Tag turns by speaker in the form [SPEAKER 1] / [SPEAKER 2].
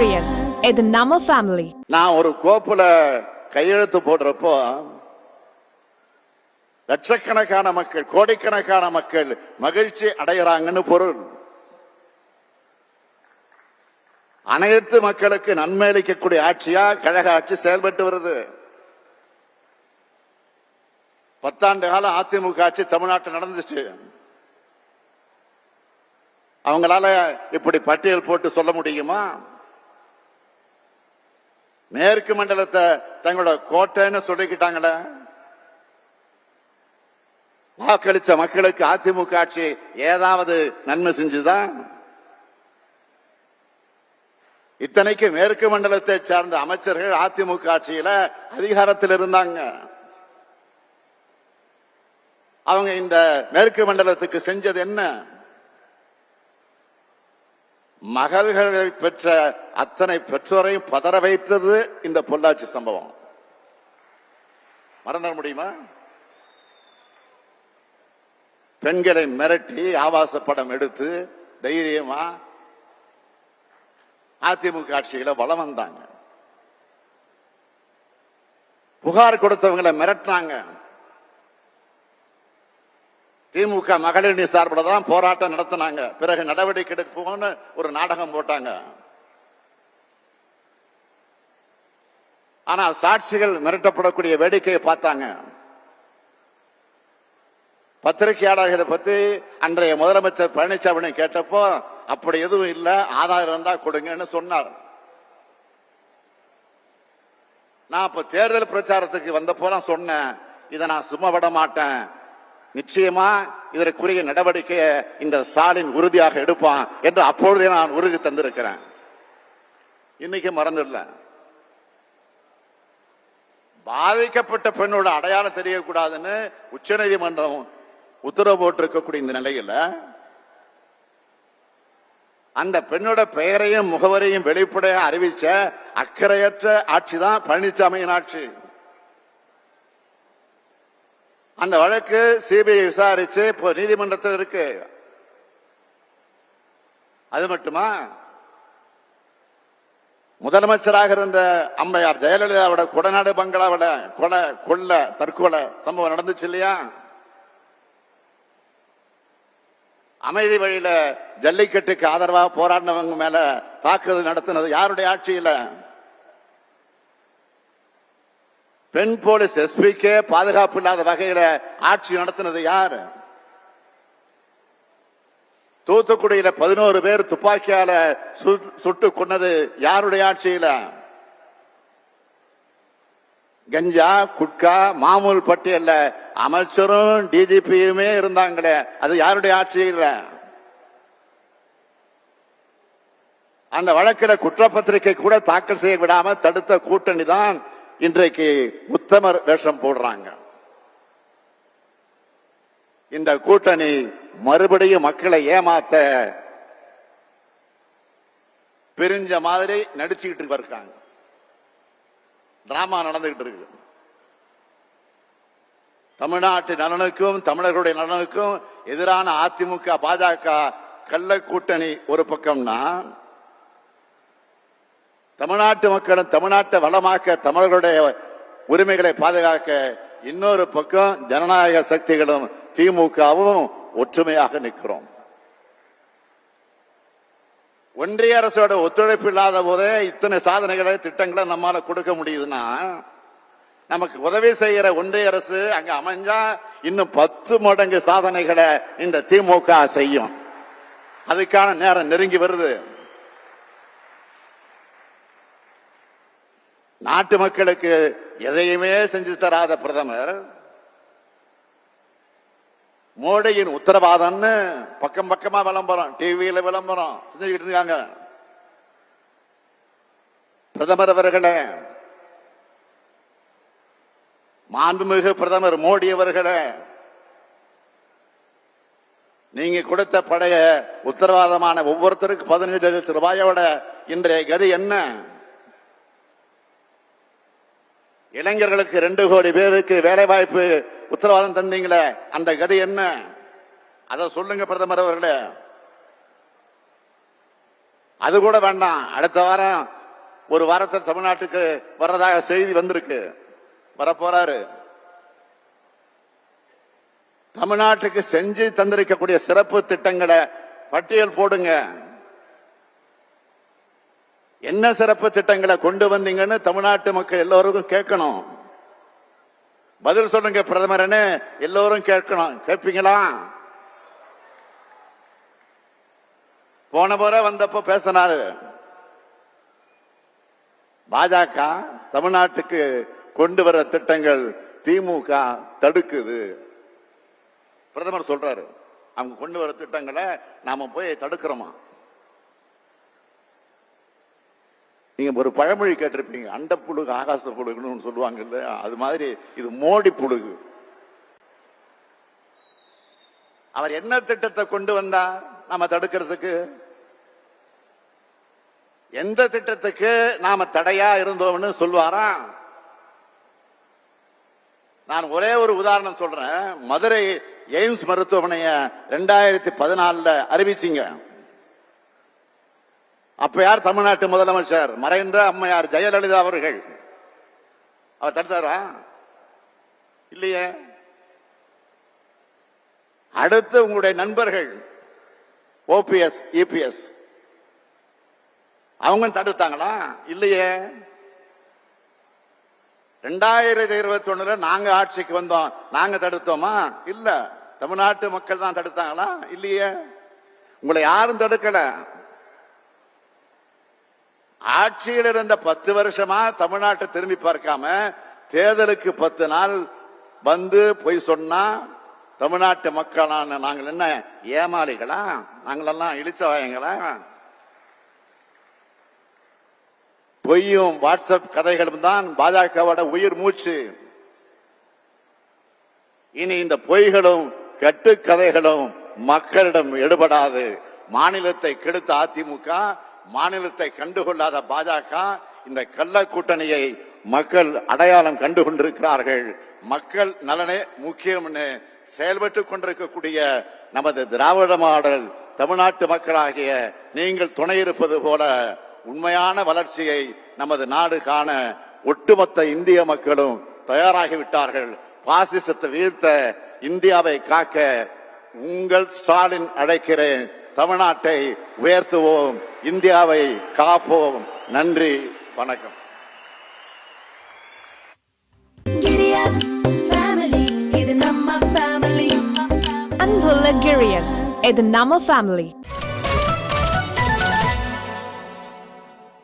[SPEAKER 1] warriors. இது நம்ம family.
[SPEAKER 2] நான் ஒரு கோப்புல கையெழுத்து போடுறப்போ லட்சக்கணக்கான மக்கள், கோடிக்கணக்கான மக்கள் மகிழ்ச்சி அடைகிறாங்கன்னு பொருள். அனைத்து மக்களுக்கு நன்மை அளிக்கக்கூடிய ஆட்சியா கழக ஆட்சி செயல்பட்டு வருது. 10 ஆண்டு காலம் அதிமுக ஆட்சி தமிழ்நாட்டில் நடந்துச்சு. அவங்களால இப்படி பட்டியல் போட்டு சொல்ல முடியுமா? மேற்கு மண்டலத்தை தங்களோட கோட்டைன்னு சொல்லிக்கிட்டாங்களே. வாக்களிச்ச மக்களுக்கு அதிமுக ஆட்சி ஏதாவது நன்மை செஞ்சுதான்? இத்தனைக்கு மேற்கு மண்டலத்தை சார்ந்த அமைச்சர்கள் அதிமுக ஆட்சியில அதிகாரத்தில் இருந்தாங்க. அவங்க இந்த மேற்கு மண்டலத்துக்கு செஞ்சது என்ன? மகள்களை பெற்ற அத்தனை பெற்றோரையும் பதற வைத்தது இந்த பொள்ளாச்சி சம்பவம். மறந்துட முடியுமா? பெண்களை மிரட்டி ஆபாச படம் எடுத்து தைரியமா அதிமுக ஆட்சியில வலம் வந்தாங்க. புகார் கொடுத்தவங்களை மிரட்டினாங்க. திமுக மகளிர் அணி சார்பில் தான் போராட்டம் நடத்தினாங்க. பிறகு நடவடிக்கை எடுப்போம்னு ஒரு நாடகம் போட்டாங்க. ஆனா சாட்சிகள் மிரட்டப்படக்கூடிய வேடிக்கையை பார்த்தாங்க. பத்திரிகையாளர்களை பத்தி அன்றைய முதலமைச்சர் பழனிசாமி கேட்டப்போ அப்படி எதுவும் இல்ல, ஆதாரம் இருந்தா கொடுங்கன்னு சொன்னார். நான் இப்ப தேர்தல் பிரச்சாரத்துக்கு வந்தப்போ நான் சொன்னேன், இதை நான் சும்மா விட மாட்டேன், நிச்சயமா இதற்குரிய நடவடிக்கையை இந்த ஸ்டாலின் உறுதியாக எடுப்பான் என்று அப்பொழுதே நான் உறுதி தந்திருக்கிறேன். இன்னைக்கு மறந்துடல. பாதிக்கப்பட்ட பெண்ணோட அடையாளம் தெரியக்கூடாதுன்னு உச்சநீதிமன்றம் உத்தரவு போட்டிருக்கக்கூடிய இந்த நிலையில அந்த பெண்ணோட பெயரையும் முகவரையும் வெளிப்படையா அறிவிச்ச அக்கறையற்ற ஆட்சி தான் பழனிசாமியின் ஆட்சி. அந்த வழக்கு சிபிஐ விசாரிச்சு இப்போ நீதிமன்றத்தில் இருக்கு. அது மட்டுமா, முதலமைச்சராக இருந்த அம்மையார் ஜெயலலிதாவோட கொடநாடு பங்களாவோட கொலை தற்கொலை சம்பவம் நடந்துச்சு இல்லையா? அமைதி வழியில ஜல்லிக்கட்டுக்கு ஆதரவாக போராடினவங்க மேல தாக்குதல் நடத்தினது யாருடைய ஆட்சியில? பெண் போலீஸ் எஸ்பிக்கே பாதுகாப்பு இல்லாத வகையில ஆட்சி நடத்தினது யாரு? தூத்துக்குடியில 11 பேர் துப்பாக்கியால சுட்டு கொன்னது யாருடைய ஆட்சியில? கஞ்சா, குட்கா, மாமூல் பட்டியல்ல அமைச்சரும் டிஜிபியுமே இருந்தாங்களே, அது யாருடைய ஆட்சியில? அந்த வழக்கில் குற்றப்பத்திரிகை கூட தாக்கல் செய்ய விடாம தடுத்த கூட்டணி தான் இன்றைக்கு உத்தமர் வேஷம் போடுறாங்க. இந்த கூட்டணி மறுபடியும் மக்களை ஏமாத்த பிரிஞ்ச மாதிரி நடிச்சுக்கிட்டு இருக்காங்க. டிராமா நடந்துகிட்டு இருக்கு. தமிழ்நாட்டு நலனுக்கும் தமிழர்களுடைய நலனுக்கும் எதிரான அதிமுக பாஜக கள்ள கூட்டணி ஒரு பக்கம்னா, தமிழ்நாட்டு மக்களும் தமிழ்நாட்டை வளமாக்க தமிழர்களுடைய உரிமைகளை பாதுகாக்க இன்னொரு பக்கம் ஜனநாயக சக்திகளும் திமுகவும் ஒற்றுமையாக நிற்கிறோம். ஒன்றிய அரசோட ஒத்துழைப்பு இல்லாத போதே இத்தனை சாதனைகளை திட்டங்களை நம்மால கொடுக்க முடியுதுன்னா, நமக்கு உதவி செய்யற ஒன்றிய அரசு அங்க அமைஞ்சா இன்னும் 10 மடங்கு சாதனைகளை இந்த திமுக செய்யும். அதுக்கான நேரம் நெருங்கி வருது. நாட்டு மக்களுக்கு எதையுமே செஞ்சு தராத பிரதமர் மோடியின் உத்தரவாதம்னு பக்கம் பக்கமா விளம்பரம், டிவியில விளம்பரம் செஞ்சுக்கிட்டு இருக்காங்க. பிரதமர் அவர்களே, மாண்புமிகு பிரதமர் மோடி அவர்களே, நீங்க கொடுத்த பழைய உத்தரவாதமான ஒவ்வொருத்தருக்கு 15 லட்சம் ரூபாயோட இன்றைய கதி என்ன? இளைஞர்களுக்கு 2 கோடி பேருக்கு வேலை வாய்ப்பு உத்தரவாதம் தந்தீங்களே, அந்த கதி என்ன? அத சொல்லுங்க பிரதமர் அவர்களே. அது கூட வேண்டாம். அடுத்த வாரம் ஒரு வாரத்தை தமிழ்நாட்டுக்கு வர்றதாக செய்தி வந்திருக்கு. வரப்போறாரு. தமிழ்நாட்டுக்கு செஞ்சு தந்திருக்கக்கூடிய சிறப்பு திட்டங்களை பட்டியல் போடுங்க. என்ன சிறப்பு திட்டங்களை கொண்டு வந்தீங்கன்னு தமிழ்நாட்டு மக்கள் எல்லோருக்கும் கேட்கணும். பதில் சொல்லுங்க பிரதமர்னு எல்லோரும் கேட்கணும். கேட்பீங்களா? போன முறை வந்தப்ப பேசினாரு. பாஜக தமிழ்நாட்டுக்கு கொண்டு வர திட்டங்கள் திமுக தடுக்குது. பிரதமர் சொல்றாரு, அவங்க கொண்டு வர திட்டங்களை நாம போய் தடுக்கிறோமா? நீங்க ஒரு பழமொழி கேட்டிருப்பீங்க, அண்ட புழுகு ஆகாச புழுகுன்னு சொல்லுவாங்கல்ல, அது மாதிரி இது மோடி புழுகு. அவர் என்ன திட்டத்தை கொண்டு வந்தா நாம தடுக்கிறதுக்கு? எந்த திட்டத்துக்கு நாம தடையா இருந்தோம்னு சொல்வாரா? நான் ஒரே ஒரு உதாரணம் சொல்றேன். மதுரை எய்ம்ஸ் மருத்துவமனைய 2014 அறிவிச்சிங்க. அப்ப யார் தமிழ்நாட்டு முதலமைச்சர்? மறைந்த அம்மையார் ஜெயலலிதா அவர்கள். அவர் தடுத்தாரா? இல்லையே. அடுத்து உங்களுடைய நண்பர்கள் ஓபிஎஸ், இபிஎஸ் அவங்க தடுத்தாங்களா? இல்லையே. 2021 நாங்க ஆட்சிக்கு வந்தோம், நாங்க தடுத்தோமா? இல்ல. தமிழ்நாட்டு மக்கள் தான் தடுத்தாங்களா? இல்லையே. உங்களை யாரும் தடுக்கல. ஆட்சியில் இருந்த 10 வருஷமா தமிழ்நாட்டை திரும்பி பார்க்காம தேர்தலுக்கு 10 நாள் வந்து பொய் சொன்னா தமிழ்நாட்டு மக்களான நாங்கள் என்ன ஏமாளிகளா? நாங்களெல்லாம் இழிச்சவாயங்களா? பொய்யும் வாட்ஸ்அப் கதைகளும் தான் பாஜகவோட உயிர் மூச்சு. இனி இந்த பொய்களும் கட்டுக்கதைகளும் மக்களிடம் எடுபடாது. மாநிலத்தை கெடுத்த அதிமுக, மாநிலத்தை கண்டுகொள்ளாத பாஜக, இந்த கள்ள கூட்டணியை மக்கள் அடையாளம் கண்டு கொண்டிருக்கிறார்கள். மக்கள் நலனே முக்கியம்னு செயல்பட்டு கொண்டிருக்கக்கூடிய நமது திராவிட மாடல் தமிழ்நாட்டு மக்களாகிய நீங்கள் துணை இருப்பது போல உண்மையான வளர்ச்சியை நமது நாடு காண ஒட்டுமொத்த இந்திய மக்களும் தயாராகிவிட்டார்கள். பாசிசத்தை வீழ்த்த, இந்தியாவை காக்க உங்கள் ஸ்டாலின் அழைக்கிறேன். தமிழ்நாட்டை உயர்த்துவோம், இந்தியாவை காப்போம். நன்றி, வணக்கம்.
[SPEAKER 1] Anbula Girias, இது நம்ம family.